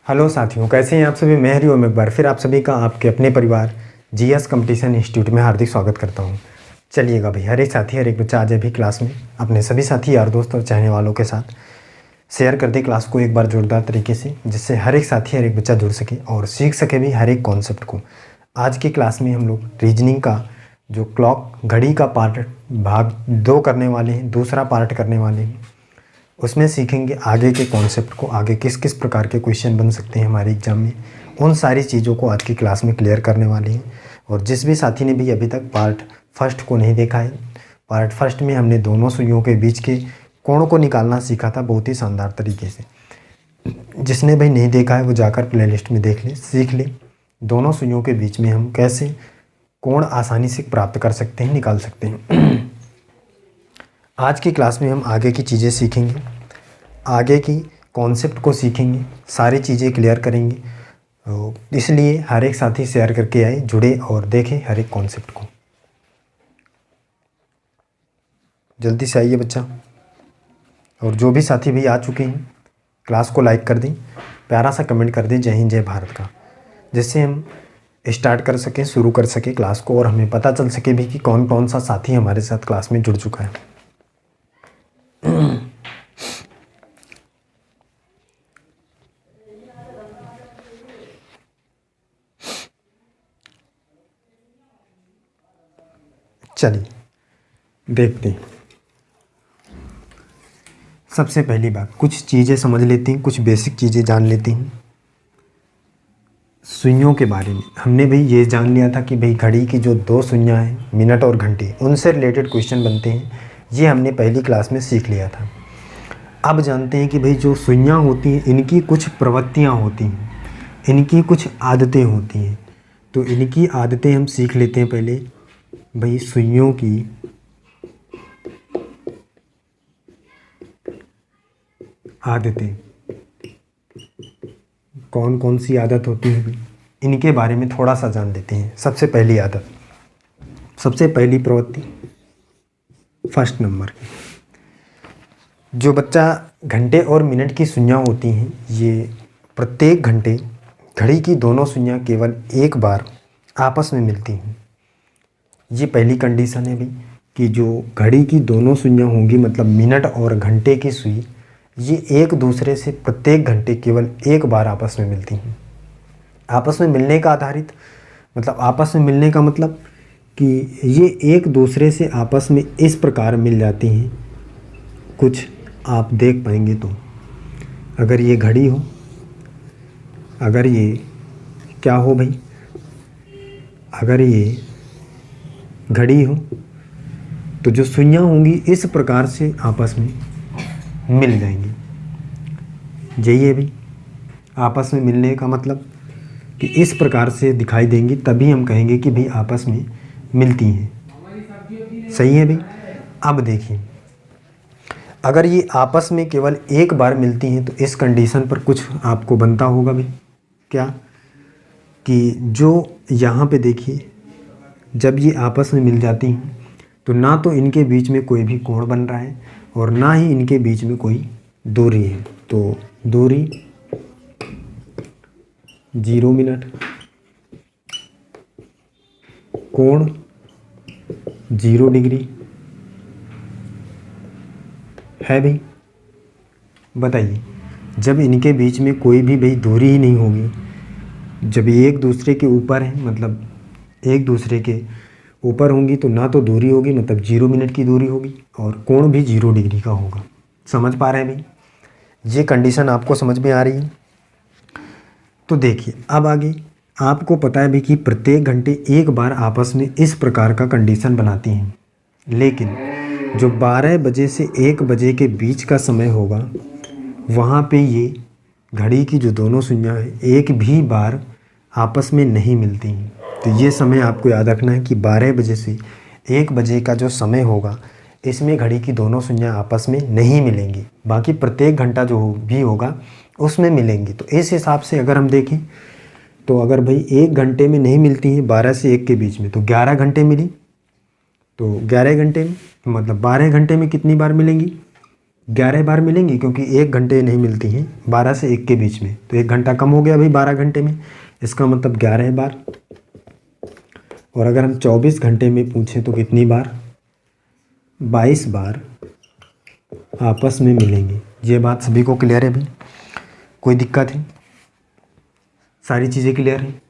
Hello साथियों, कैसे हैं आप सभी। मैं हरिओम एक बार फिर आप सभी का आपके अपने परिवार जीएस कंपटीशन इंस्टीट्यूट में हार्दिक स्वागत करता हूं। चलिएगा भाई, हर एक साथी हर एक बच्चा आज अभी क्लास में अपने सभी साथी यार दोस्त और चाहने वालों के साथ शेयर कर दे क्लास को एक बार जोरदार तरीके से, जिससे हर एक साथी हर एक बच्चा जुड़ सके और सीख सके भी हर एक कॉन्सेप्ट को। आज की क्लास में हम लोग रीजनिंग का जो क्लॉक घड़ी का पार्ट भाग 2 करने वाले हैं, दूसरा पार्ट करने वाले हैं। उसमें सीखेंगे आगे के कॉन्सेप्ट को, आगे किस किस प्रकार के क्वेश्चन बन सकते हैं हमारे एग्ज़ाम में। उन सारी चीज़ों को आज की क्लास में क्लियर करने वाले हैं। और जिस भी साथी ने भी अभी तक पार्ट फर्स्ट को नहीं देखा है, पार्ट फर्स्ट में हमने दोनों सुइयों के बीच के कोण को निकालना सीखा था बहुत ही शानदार तरीके से। जिसने भाई नहीं देखा है वो जाकर प्लेलिस्ट में देख ले, सीख ले। दोनों सुइयों के बीच में हम कैसे कोण आसानी से प्राप्त कर सकते हैं, निकाल सकते हैं। आज की क्लास में हम आगे की चीज़ें सीखेंगे, आगे की कॉन्सेप्ट को सीखेंगे, सारी चीज़ें क्लियर करेंगे। तो इसलिए हर एक साथी शेयर करके आए, जुड़े और देखें हर एक कॉन्सेप्ट को। जल्दी से आइए बच्चा। और जो भी साथी भी आ चुके हैं क्लास को लाइक कर दें, प्यारा सा कमेंट कर दें जय हिंद जय भारत का, जिससे हम स्टार्ट कर सकें, शुरू कर सकें क्लास को और हमें पता चल सके भी कि कौन कौन सा साथी हमारे साथ क्लास में जुड़ चुका है। चलिए देखते हैं। सबसे पहली बात, कुछ चीज़ें समझ लेते हैं, कुछ बेसिक चीज़ें जान लेते हैं सुइयों के बारे में। हमने भाई ये जान लिया था कि भाई घड़ी की जो 2 सुइयाँ हैं, मिनट और घंटे, उनसे रिलेटेड क्वेश्चन बनते हैं। ये हमने पहली क्लास में सीख लिया था। अब जानते हैं कि भाई जो सुइयाँ होती हैं इनकी कुछ प्रवृत्तियाँ होती हैं, इनकी कुछ आदतें होती हैं। तो इनकी आदतें हम सीख लेते हैं पहले। भाई सुइयों की आदतें कौन कौन सी आदत होती है, इनके बारे में थोड़ा सा जान लेते हैं। सबसे पहली आदत, सबसे पहली प्रवृत्ति फर्स्ट नंबर की, जो बच्चा घंटे और मिनट की सुइयाँ होती हैं, ये प्रत्येक घंटे घड़ी की दोनों सुइयाँ केवल एक बार आपस में मिलती हैं। ये पहली कंडीशन है भाई कि जो घड़ी की दोनों सुइयाँ होंगी, मतलब मिनट और घंटे की सुई, ये एक दूसरे से प्रत्येक घंटे केवल एक बार आपस में मिलती हैं। आपस में मिलने का आधारित मतलब आपस में मिलने का मतलब कि ये एक दूसरे से आपस में इस प्रकार मिल जाती हैं। कुछ आप देख पाएंगे तो अगर ये घड़ी हो, अगर ये क्या हो भाई, अगर ये घड़ी हो तो जो सुइयाँ होंगी इस प्रकार से आपस में मिल जाएंगी। यही है भाई आपस में मिलने का मतलब कि इस प्रकार से दिखाई देंगी, तभी हम कहेंगे कि भाई आपस में मिलती हैं। सही है भाई। अब देखिए, अगर ये आपस में केवल एक बार मिलती हैं तो इस कंडीशन पर कुछ आपको बनता होगा भाई। क्या कि जो यहाँ पे देखिए, जब ये आपस में मिल जाती हैं तो ना तो इनके बीच में कोई भी कोण बन रहा है और ना ही इनके बीच में कोई दूरी है। तो दूरी 0 मिनट, कोण 0 डिग्री है भाई। बताइए, जब इनके बीच में कोई भी भाई दूरी ही नहीं होगी, जब ये एक दूसरे के ऊपर है, मतलब एक दूसरे के ऊपर होंगी, तो ना तो दूरी होगी, मतलब 0 मिनट की दूरी होगी, और कोण भी 0 डिग्री का होगा। समझ पा रहे हैं भाई? ये कंडीशन आपको समझ में आ रही है? तो देखिए, अब आगे आपको पता है भी कि प्रत्येक घंटे एक बार आपस में इस प्रकार का कंडीशन बनाती हैं। लेकिन जो 12 बजे से 1 बजे के बीच का समय होगा, वहाँ पे ये घड़ी की जो दोनों सुइयाँ हैं एक भी बार आपस में नहीं मिलती हैं। तो ये समय आपको याद रखना है कि 12 बजे से 1 बजे का जो समय होगा, इसमें घड़ी की दोनों सुइयाँ आपस में नहीं मिलेंगी। बाकी प्रत्येक घंटा जो भी होगा उसमें मिलेंगी। तो इस हिसाब से अगर हम देखें तो अगर भाई 1 घंटे में नहीं मिलती हैं 12 से 1 के बीच में, तो 11 घंटे मिली, तो 11 घंटे में मतलब 12 घंटे में कितनी बार मिलेंगी? 11 बार मिलेंगी, क्योंकि 1 घंटे नहीं मिलती हैं 12 से 1 के बीच में, तो 1 घंटा कम हो गया भाई 12 घंटे में, इसका मतलब 11 बार। और अगर हम 24 घंटे में पूछें तो कितनी बार, 22 बार आपस में मिलेंगे। ये बात सभी को क्लियर है भाई, कोई दिक्कत है, सारी चीज़ें क्लियर हैं।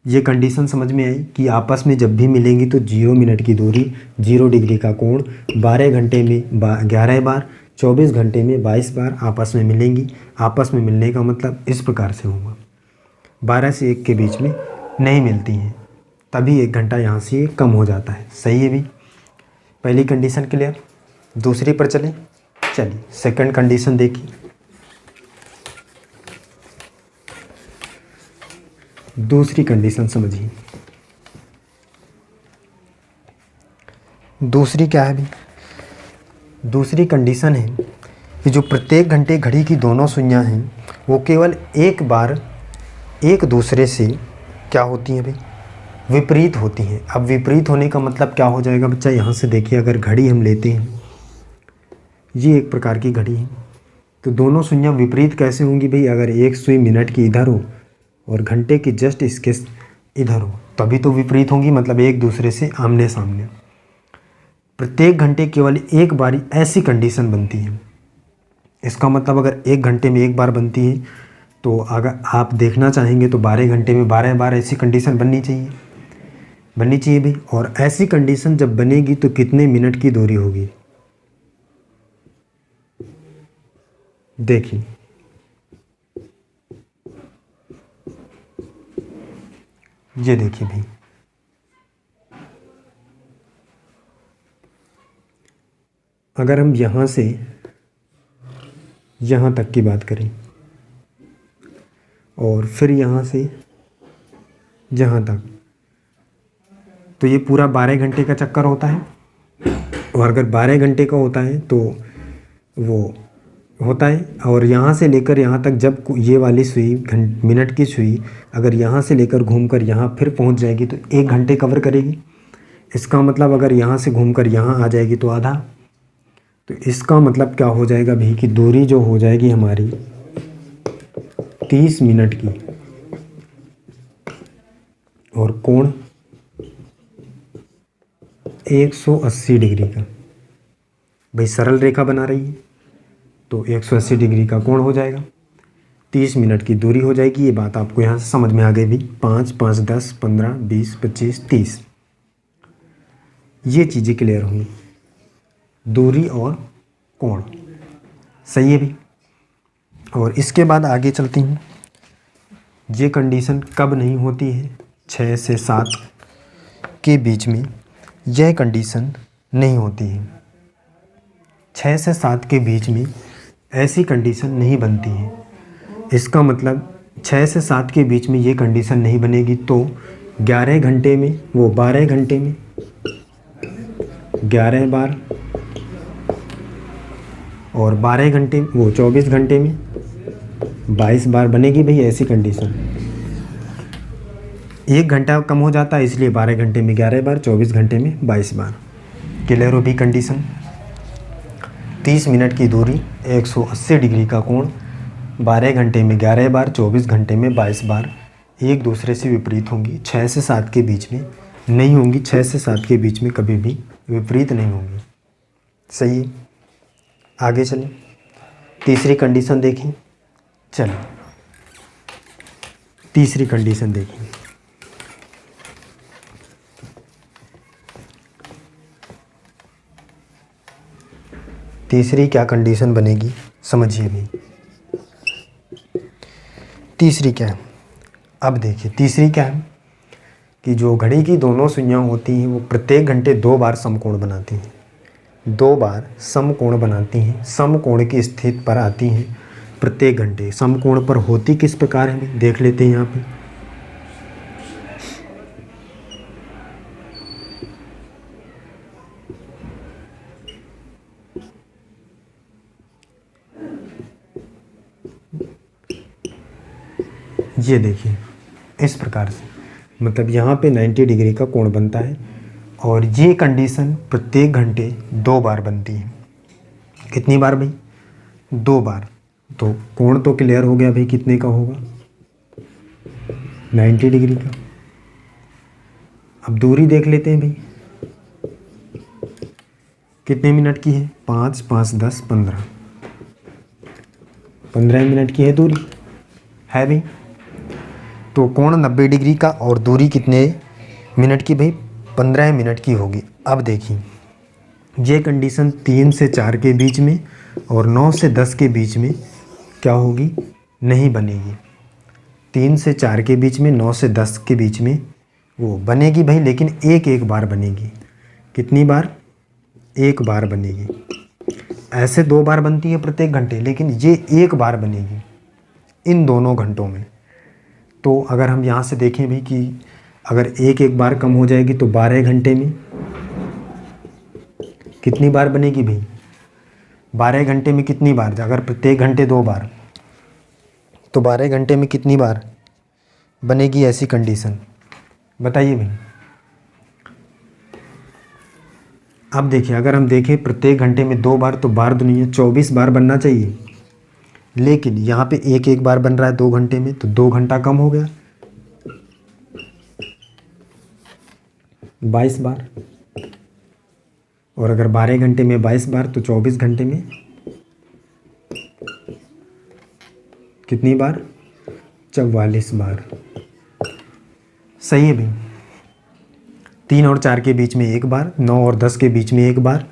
ये कंडीशन समझ में आई कि आपस में जब भी मिलेंगी तो 0 मिनट की दूरी, 0 डिग्री का कोण, 12 घंटे में 11 बार, 24 घंटे में 22 बार आपस में मिलेंगी। आपस में मिलने का मतलब इस प्रकार से होगा, 12 से 1 के बीच में नहीं मिलती हैं, तभी 1 घंटा यहाँ से कम हो जाता है। सही है भी, पहली कंडीशन क्लियर। दूसरी पर चलें, चलिए सेकंड कंडीशन देखिए। दूसरी कंडीशन समझिए। दूसरी क्या है भी, दूसरी कंडीशन है कि जो प्रत्येक घंटे घड़ी की दोनों सुइयां हैं वो केवल एक बार एक दूसरे से क्या होती हैं भाई, विपरीत होती हैं। अब विपरीत होने का मतलब क्या हो जाएगा बच्चा, यहाँ से देखिए, अगर घड़ी हम लेते हैं, ये एक प्रकार की घड़ी है, तो दोनों सुइयां विपरीत कैसे होंगी भाई, अगर एक सुई मिनट की इधर हो और घंटे की जस्ट इसके इधर हो, तभी तो विपरीत होंगी, मतलब एक दूसरे से आमने सामने। प्रत्येक घंटे केवल एक बारी ऐसी कंडीशन बनती है। इसका मतलब अगर 1 घंटे में 1 बार बनती है, तो अगर आप देखना चाहेंगे तो 12 घंटे में 12 बार ऐसी कंडीशन बननी चाहिए भाई। और ऐसी कंडीशन जब बनेगी तो कितने मिनट की दूरी होगी, देखिए ये देखिए भाई, अगर हम यहाँ से यहाँ तक की बात करें और फिर यहाँ से यहाँ तक, तो ये पूरा 12 घंटे का चक्कर होता है। और अगर 12 घंटे का होता है तो वो होता है, और यहाँ से लेकर यहाँ तक, जब ये वाली सुई मिनट की सुई अगर यहाँ से लेकर घूमकर यहाँ फिर पहुँच जाएगी तो 1 घंटे कवर करेगी। इसका मतलब अगर यहाँ से घूमकर यहाँ आ जाएगी तो आधा, तो इसका मतलब क्या हो जाएगा भाई कि दूरी जो हो जाएगी हमारी 30 मिनट की, और कोण 180 डिग्री का। भाई सरल रेखा बना रही है तो 180 डिग्री का कोण हो जाएगा, 30 मिनट की दूरी हो जाएगी। ये बात आपको यहाँ से समझ में आ गई भी। 5, 5, 10, 15, 20, 25, 30, ये चीज़ें क्लियर हुई, दूरी और कोण। सही है भी। और इसके बाद आगे चलती हूँ। ये कंडीशन कब नहीं होती है, 6 से 7 के बीच में यह कंडीशन नहीं होती है। 6 से 7 के बीच में ऐसी कंडीशन नहीं बनती है। इसका मतलब 6 से 7 के बीच में ये कंडीशन नहीं बनेगी तो 11 घंटे में, वो 12 घंटे में 11 बार, और 12 घंटे वो 24 घंटे में 22 बार बनेगी भाई ऐसी कंडीशन। 1 घंटा कम हो जाता है, इसलिए 12 घंटे में 11 बार, 24 घंटे में 22 बार। क्लियर हो भी कंडीशन। 30 मिनट की दूरी, 180 डिग्री का कोण, 12 घंटे में 11 बार, 24 घंटे में 22 बार एक दूसरे से विपरीत होंगी। 6 से 7 के बीच में नहीं होंगी, 6 से 7 के बीच में कभी भी विपरीत नहीं होंगी। सही है। आगे चलें, तीसरी कंडीशन देखें। चलिए तीसरी कंडीशन देखें। तीसरी क्या कंडीशन बनेगी समझिए भी। तीसरी क्या है, अब देखिए तीसरी क्या है कि जो घड़ी की दोनों सुइयां होती हैं वो प्रत्येक घंटे 2 बार समकोण बनाती हैं, 2 बार समकोण बनाती हैं, समकोण की स्थिति पर आती हैं प्रत्येक घंटे। समकोण पर होती किस प्रकार है देख लेते हैं यहाँ पे। ये देखिए इस प्रकार से, मतलब यहाँ पे 90 डिग्री का कोण बनता है और ये कंडीशन प्रत्येक घंटे 2 बार बनती है। कितनी बार भाई? 2 बार। तो कोण तो क्लियर हो गया भाई, कितने का होगा? 90 डिग्री का। अब दूरी देख लेते हैं भाई, कितने मिनट की है? 5 5 10 15, 15 मिनट की है दूरी, है भाई। तो कोण 90 डिग्री का और दूरी कितने मिनट की भाई? 15 मिनट की होगी। अब देखिए, ये कंडीशन 3 से 4 के बीच में और 9 से 10 के बीच में क्या होगी? नहीं बनेगी। 3 से 4 के बीच में, 9 से 10 के बीच में वो बनेगी भाई, लेकिन एक बार बनेगी। कितनी बार? एक बार बनेगी। ऐसे 2 बार बनती है प्रत्येक घंटे, लेकिन ये एक बार बनेगी इन दोनों घंटों में। तो अगर हम यहाँ से देखें भी कि अगर एक बार कम हो जाएगी तो 12 घंटे में कितनी बार बनेगी भाई? 12 घंटे में कितनी बार? अगर प्रत्येक घंटे 2 बार, तो 12 घंटे में कितनी बार बनेगी ऐसी कंडीशन? बताइए भाई। अब देखिए, अगर हम देखें प्रत्येक घंटे में 2 बार, तो बार दुनिया 24 बार बनना चाहिए, लेकिन यहाँ पे एक बार बन रहा है 2 घंटे में, तो 2 घंटा कम हो गया, 22 बार। और अगर 12 घंटे में 22 बार, तो 24 घंटे में कितनी बार? 44 बार। सही है भाई। 3 और 4 के बीच में एक बार, 9 और 10 के बीच में एक बार,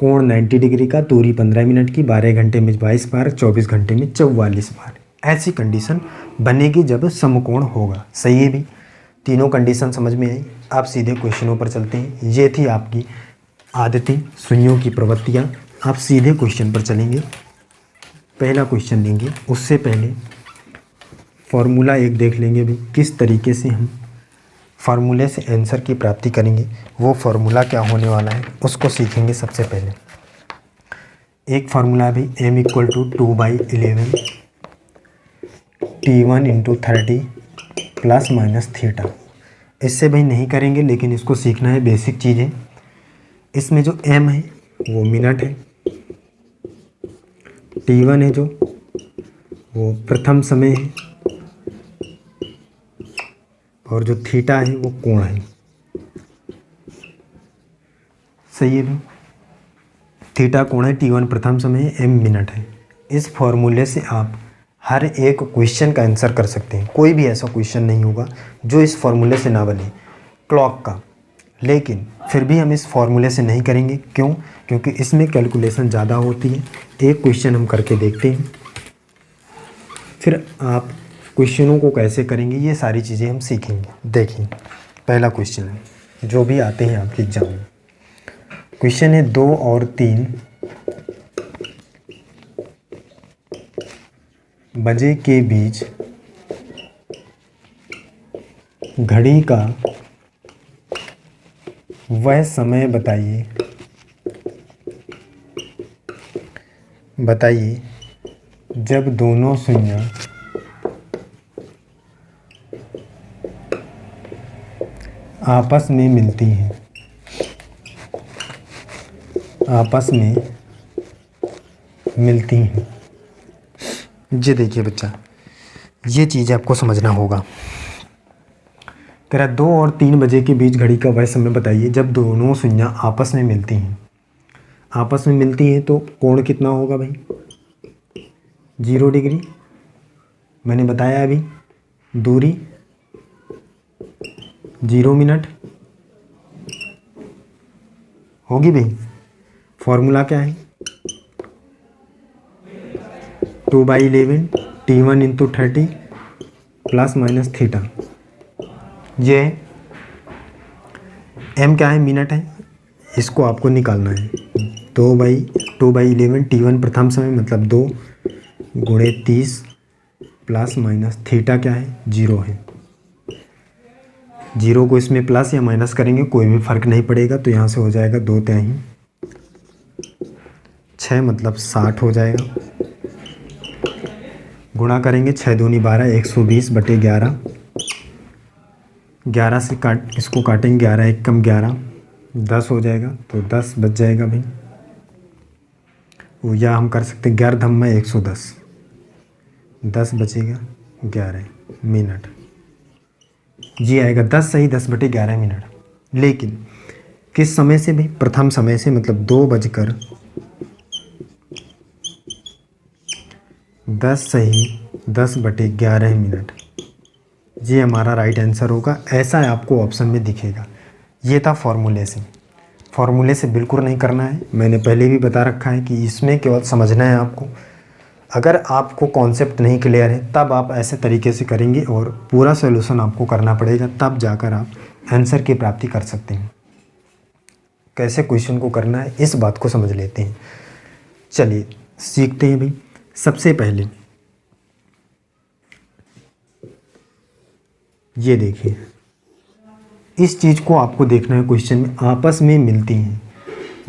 कोण 90 डिग्री का, दूरी 15 मिनट की, 12 घंटे में 22 बार, 24 घंटे में 44 बार। ऐसी कंडीशन बनेगी जब समकोण होगा। सही है भाई। तीनों कंडीशन समझ में आई। आप सीधे क्वेश्चनों पर चलते हैं। ये थी आपकी आदतें, सुइयों की प्रवृत्तियाँ। आप सीधे क्वेश्चन पर चलेंगे, पहला क्वेश्चन लेंगे। उससे पहले फॉर्मूला एक देख लेंगे भी, किस तरीके से हम फार्मूले से आंसर की प्राप्ति करेंगे। वो फार्मूला क्या होने वाला है उसको सीखेंगे। सबसे पहले एक फार्मूला भी, m = 2/11 T1 × 30 ± थीटा। इससे भाई नहीं करेंगे, लेकिन इसको सीखना है, बेसिक चीज़ है। इसमें जो m है वो मिनट है, T1 है जो वो प्रथम समय है, और जो थीटा है वो कोण है। सही है भाई। थीटा कोण है, T1 प्रथम समय है, m मिनट है। इस फॉर्मूले से आप हर एक क्वेश्चन का आंसर कर सकते हैं। कोई भी ऐसा क्वेश्चन नहीं होगा जो इस फॉर्मूले से ना बने, क्लॉक का। लेकिन फिर भी हम इस फॉर्मूले से नहीं करेंगे। क्यों? क्योंकि इसमें कैलकुलेशन ज़्यादा होती है। एक क्वेश्चन हम करके देखते हैं, फिर आप क्वेश्चनों को कैसे करेंगे ये सारी चीज़ें हम सीखेंगे। देखिए, पहला क्वेश्चन है जो भी आते हैं आपके एग्जाम में। क्वेश्चन है 2 और 3 बजे के बीच घड़ी का वह समय बताइए जब दोनों सुइयां आपस में मिलती हैं। ये देखिए बच्चा, ये चीज़ आपको समझना होगा। कह रहा 2 और 3 बजे के बीच घड़ी का वह समय बताइए जब दोनों सुइयां आपस में मिलती हैं। आपस में मिलती हैं तो कोण कितना होगा भाई? 0 डिग्री। मैंने बताया अभी, दूरी 0 मिनट होगी भाई। फॉर्मूला क्या है? 2/11 T1 × 30 ± थीटा। ये m क्या है? मिनट है। इसको आपको निकालना है। 2/11 T1 प्रथम समय मतलब 2 × 30 ± थीटा क्या है? 0 है। 0 को इसमें प्लस या माइनस करेंगे कोई भी फ़र्क नहीं पड़ेगा। तो यहाँ से हो जाएगा 2 तिहाई 6 मतलब 60 हो जाएगा। गुणा करेंगे 6 दूनी 12, 120/11। 11 से इसको काटेंगे, 11 1 कम 11, 10 हो जाएगा। तो 10 बच जाएगा भाई। वो या हम कर सकते हैं 11 धम्मा 110, 10 बचेगा 11 मिनट, ये आएगा 10 सही 10/11 मिनट। लेकिन किस समय से भाई? प्रथम समय से, मतलब 2:10 सही 10/11 मिनट, ये हमारा राइट आंसर होगा। ऐसा आपको ऑप्शन में दिखेगा। ये था फॉर्मूले से। फॉर्मूले से बिल्कुल नहीं करना है, मैंने पहले भी बता रखा है कि इसमें केवल समझना है आपको। अगर आपको कॉन्सेप्ट नहीं क्लियर है तब आप ऐसे तरीके से करेंगे और पूरा सॉल्यूशन आपको करना पड़ेगा, तब जाकर आप आंसर की प्राप्ति कर सकते हैं। कैसे क्वेश्चन को करना है इस बात को समझ लेते हैं। चलिए सीखते हैं भाई। सबसे पहले ये देखिए, इस चीज़ को आपको देखना है, क्वेश्चन में आपस में मिलती हैं।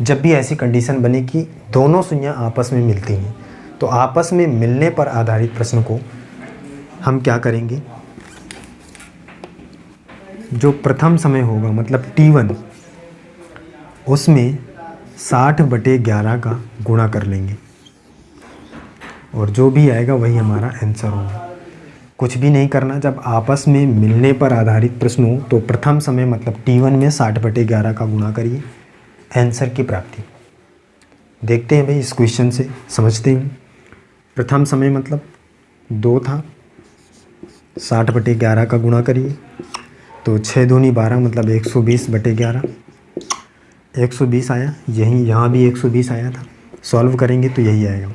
जब भी ऐसी कंडीशन बने कि दोनों सुइयां आपस में मिलती हैं, तो आपस में मिलने पर आधारित प्रश्न को हम क्या करेंगे, जो प्रथम समय होगा मतलब T1, उसमें 60/11 का गुणा कर लेंगे और जो भी आएगा वही हमारा आंसर होगा। कुछ भी नहीं करना। जब आपस में मिलने पर आधारित प्रश्न हो तो प्रथम समय मतलब T1 में 60/11 का गुणा करिए, आंसर की प्राप्ति। देखते हैं भाई, इस क्वेश्चन से समझते हैं। प्रथम समय मतलब 2 था, 60/11 का गुणा करिए तो 6 दूनी 12 मतलब 120/11, 120 आया। यहीं यहाँ भी 120 आया था। सॉल्व करेंगे तो यही आएगा।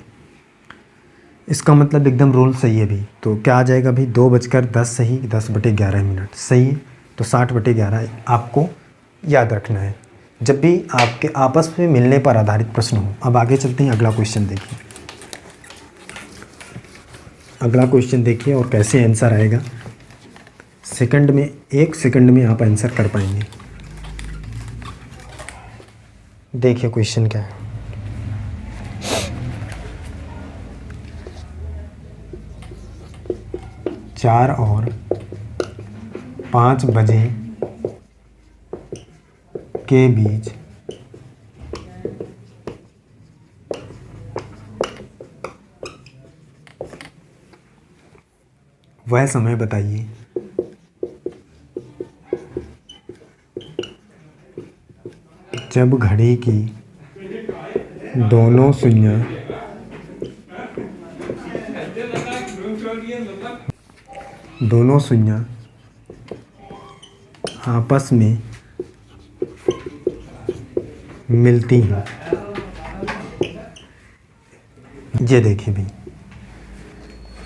इसका मतलब एकदम रूल सही है भाई। तो क्या आ जाएगा भाई, 2:10 सही 10/11 मिनट सही है। तो 60/11 आपको याद रखना है जब भी आपके आपस में मिलने पर आधारित प्रश्न हो। अब आगे चलते हैं, अगला क्वेश्चन देखिए। अगला क्वेश्चन देखिए और कैसे आंसर आएगा। सेकंड में, 1 सेकंड में आप आंसर कर पाएंगे। देखिए क्वेश्चन क्या है। 4 और 5 बजे के बीच वह समय बताइए जब घड़ी की दोनों सुइयां आपस में मिलती हैं। ये देखिए भाई,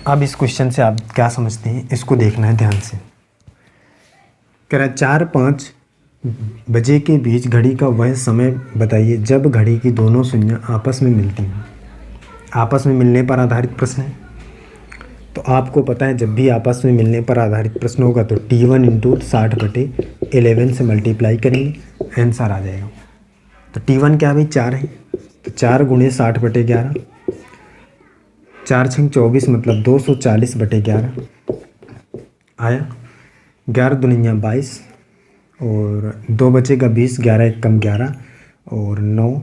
अब इस क्वेश्चन से आप क्या समझते हैं इसको देखना है ध्यान से। कह रहा है 4-5 बजे के बीच घड़ी का वह समय बताइए जब घड़ी की दोनों सुइयां आपस में मिलती हैं। आपस में मिलने पर आधारित प्रश्न है। तो आपको पता है जब भी आपस में मिलने पर आधारित प्रश्न होगा तो T1 × 60/11 से मल्टीप्लाई करेंगे, आंसर आ जाएगा। तो T1 क्या भाई, 4 है, तो 4 × 60/11, 4 × 24 मतलब 240/11 आया। 11 दूनी 22 और 2 बचेगा 20, 11 एक कम 11 और 9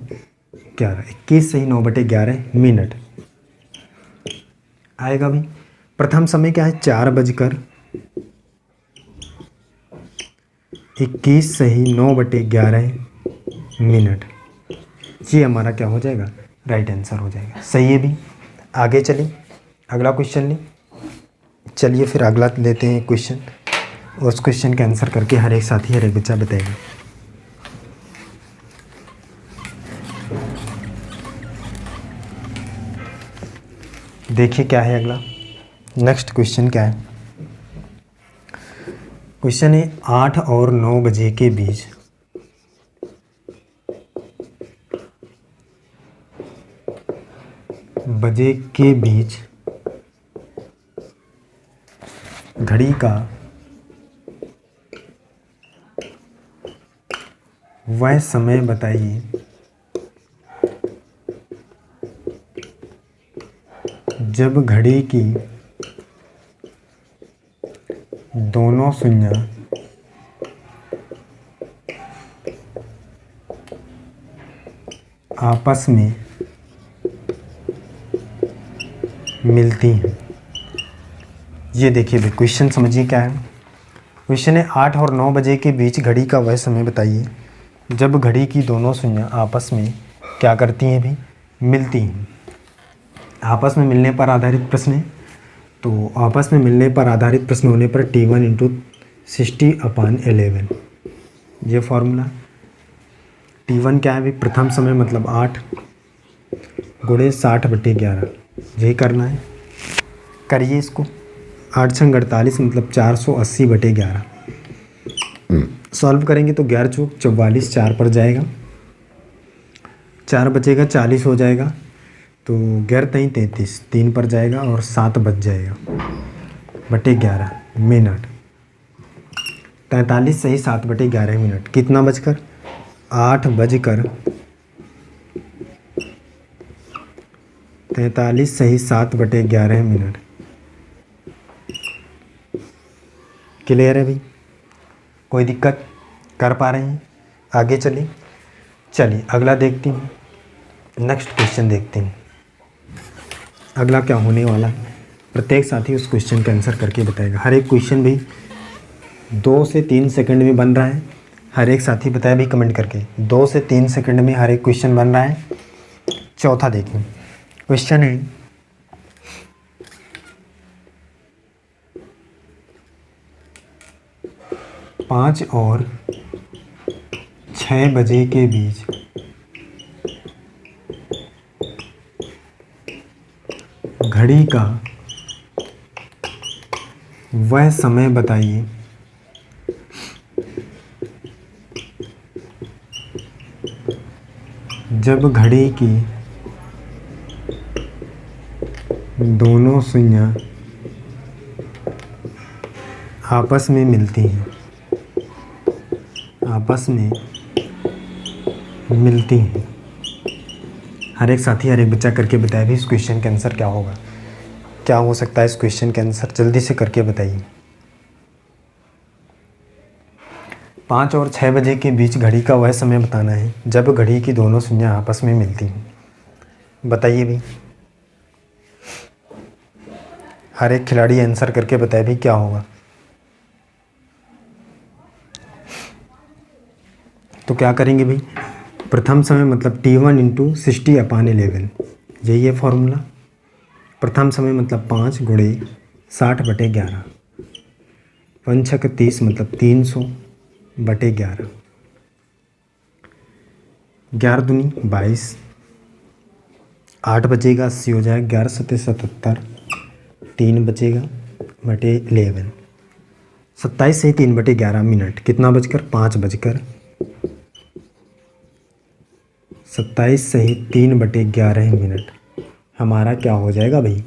11, 21 सही 9/11 मिनट आएगा भाई। प्रथम समय क्या है, 4:21 सही 9/11 मिनट, ये हमारा क्या हो जाएगा, राइट आंसर हो जाएगा। सही है भी। आगे चलिए, अगला क्वेश्चन लें। चलिए फिर अगला लेते हैं क्वेश्चन। उस क्वेश्चन का आंसर करके हर एक साथी, हर एक बच्चा बताएगा। देखिए क्या है अगला, नेक्स्ट क्वेश्चन क्या है। क्वेश्चन है 8 और 9 बजे के बीच घड़ी का वह समय बताइए जब घड़ी की दोनों सुइयां आपस में मिलती हैं। ये देखिए भाई क्वेश्चन समझिए क्या है। क्वेश्चन है 8 और 9 बजे के बीच घड़ी का वह समय बताइए जब घड़ी की दोनों सुइयां आपस में क्या करती हैं भी, मिलती हैं। आपस में मिलने पर आधारित प्रश्न है। तो आपस में मिलने पर आधारित प्रश्न होने पर T1 × 60/11 ये फॉर्मूला। T1 क्या है भी, प्रथम समय मतलब 8 गुणे 60/11, यही करना है। करिए इसको। 8 × 48 मतलब 480/11। सॉल्व करेंगे तो 11 × 4 = 44, 4 पर जाएगा, 4 बचेगा 40 हो जाएगा, तो 11 × 3 = 33, 3 पर जाएगा और 7 बच जाएगा /11 मिनट। 43 सही 7/11 मिनट। कितना बजकर 8 बजकर 43 सही 7/11 मिनट। क्लियर है भाई? कोई दिक्कत? कर पा रहे हैं? आगे चलिए अगला देखते हैं। नेक्स्ट क्वेश्चन देखते हैं अगला क्या होने वाला है। प्रत्येक साथी उस क्वेश्चन का आंसर करके बताएगा। हर एक क्वेश्चन भी 2 से 3 सेकंड में बन रहा है। हर एक साथी बताया भी कमेंट करके, 2 से 3 सेकंड में हर एक क्वेश्चन बन रहा है। चौथा देखें, क्वेश्चन है 5 और 6 बजे के बीच घड़ी का वह समय बताइए जब घड़ी की दोनों सुइयां आपस में मिलती हैं। आपस में मिलती हैं। हर एक साथी हर एक बच्चा करके बताए भी इस क्वेश्चन का आंसर क्या होगा, क्या हो सकता है इस क्वेश्चन का आंसर, जल्दी से करके बताइए। 5 और 6 बजे के बीच घड़ी का वह समय बताना है जब घड़ी की दोनों सुइयां आपस में मिलती हैं। बताइए भी। हर एक खिलाड़ी आंसर करके बताए भी क्या होगा। तो क्या करेंगे भाई, प्रथम समय मतलब T1 × 60/11, यही है फॉर्मूला। प्रथम समय मतलब 5 गुणे 60/11, 5 × 30 मतलब 300/11, 11 दूनी 22, 8 बचेगा 80 हो जाएगा, 11 × 7 = 77, 3 बचेगा /11, 27 से 3/11 मिनट। कितना बजकर 5 बजकर 27 सही 3/11 मिनट हमारा क्या हो जाएगा भाई,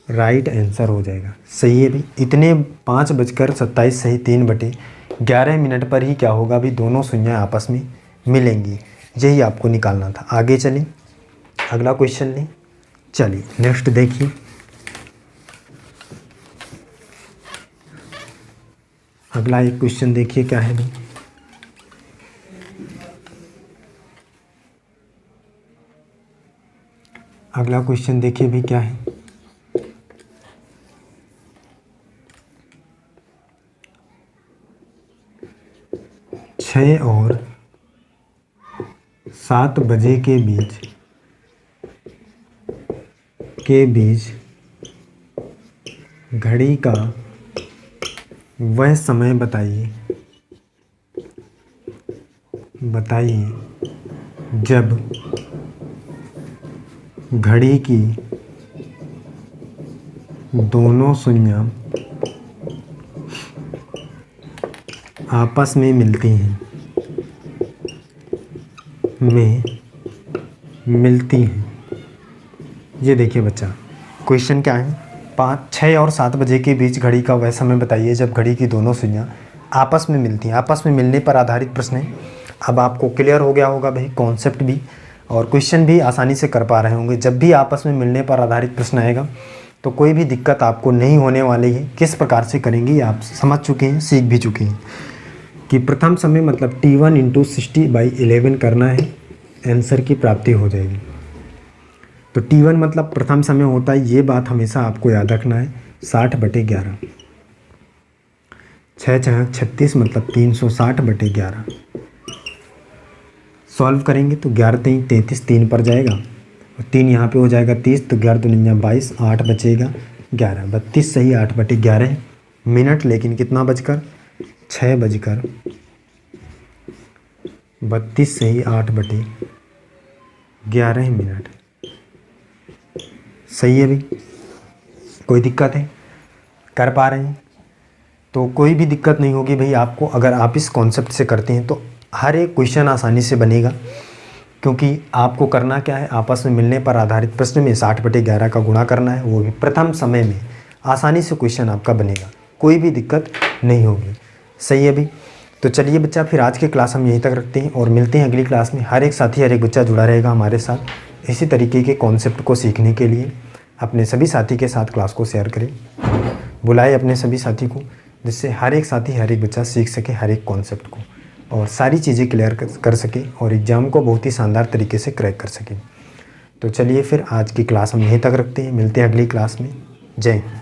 राइट आंसर हो जाएगा। सही है भाई। इतने 5 बजकर 27 सही 3/11 मिनट पर ही क्या होगा भाई, दोनों सुइयां आपस में मिलेंगी। यही आपको निकालना था। आगे चलें, अगला क्वेश्चन लें। चलिए नेक्स्ट देखिए। अगला एक क्वेश्चन देखिए क्या है भाई। अगला क्वेश्चन देखिए भी क्या है। छः और 7 बजे के बीच घड़ी का वह समय बताइए जब घड़ी की दोनों सुइयां आपस में मिलती हैं। ये देखिए बच्चा, क्वेश्चन क्या है। 5, 6 और 7 बजे के बीच घड़ी का वह समय बताइए जब घड़ी की दोनों सुइयां आपस में मिलती हैं। आपस में मिलने पर आधारित प्रश्न है। अब आपको क्लियर हो गया होगा भाई, कॉन्सेप्ट भी और क्वेश्चन भी आसानी से कर पा रहे होंगे। जब भी आपस में मिलने पर आधारित प्रश्न आएगा तो कोई भी दिक्कत आपको नहीं होने वाली है। किस प्रकार से करेंगे आप समझ चुके हैं, सीख भी चुके हैं कि प्रथम समय मतलब T1 × 60/11 करना है, आंसर की प्राप्ति हो जाएगी। तो T1 मतलब प्रथम समय होता है, ये बात हमेशा आपको याद रखना है। 60/11, 6 6 36 मतलब 360/11। सॉल्व करेंगे तो 11 3 33, 3 पर जाएगा और 3 यहाँ पे हो जाएगा 30, तो 11 दूनी 22, 8 बचेगा 11, 32 सही 8/11 मिनट। लेकिन कितना बजकर 6 बजकर 32 सही 8/11 मिनट। सही है भाई, कोई दिक्कत है? कर पा रहे हैं? तो कोई भी दिक्कत नहीं होगी भाई आपको, अगर आप इस कॉन्सेप्ट से करते हैं तो हर एक क्वेश्चन आसानी से बनेगा। क्योंकि आपको करना क्या है, आपस में मिलने पर आधारित प्रश्न में 60/11 का गुणा करना है, वो भी प्रथम समय में। आसानी से क्वेश्चन आपका बनेगा, कोई भी दिक्कत नहीं होगी। सही है भाई। तो चलिए बच्चा, फिर आज की क्लास हम यहीं तक रखते हैं और मिलते हैं अगली क्लास में। हर एक साथी, हर एक बच्चा जुड़ा रहेगा हमारे साथ इसी तरीके के कॉन्सेप्ट को सीखने के लिए। अपने सभी साथी के साथ क्लास को शेयर करें, बुलाए अपने सभी साथी को, जिससे हर एक साथी, हर एक बच्चा सीख सके हर एक कॉन्सेप्ट को और सारी चीज़ें क्लियर कर सके और एग्ज़ाम को बहुत ही शानदार तरीके से क्रैक कर सके। तो चलिए फिर आज की क्लास हम यहीं तक रखते हैं, मिलते हैं अगली क्लास में। जय हिंद।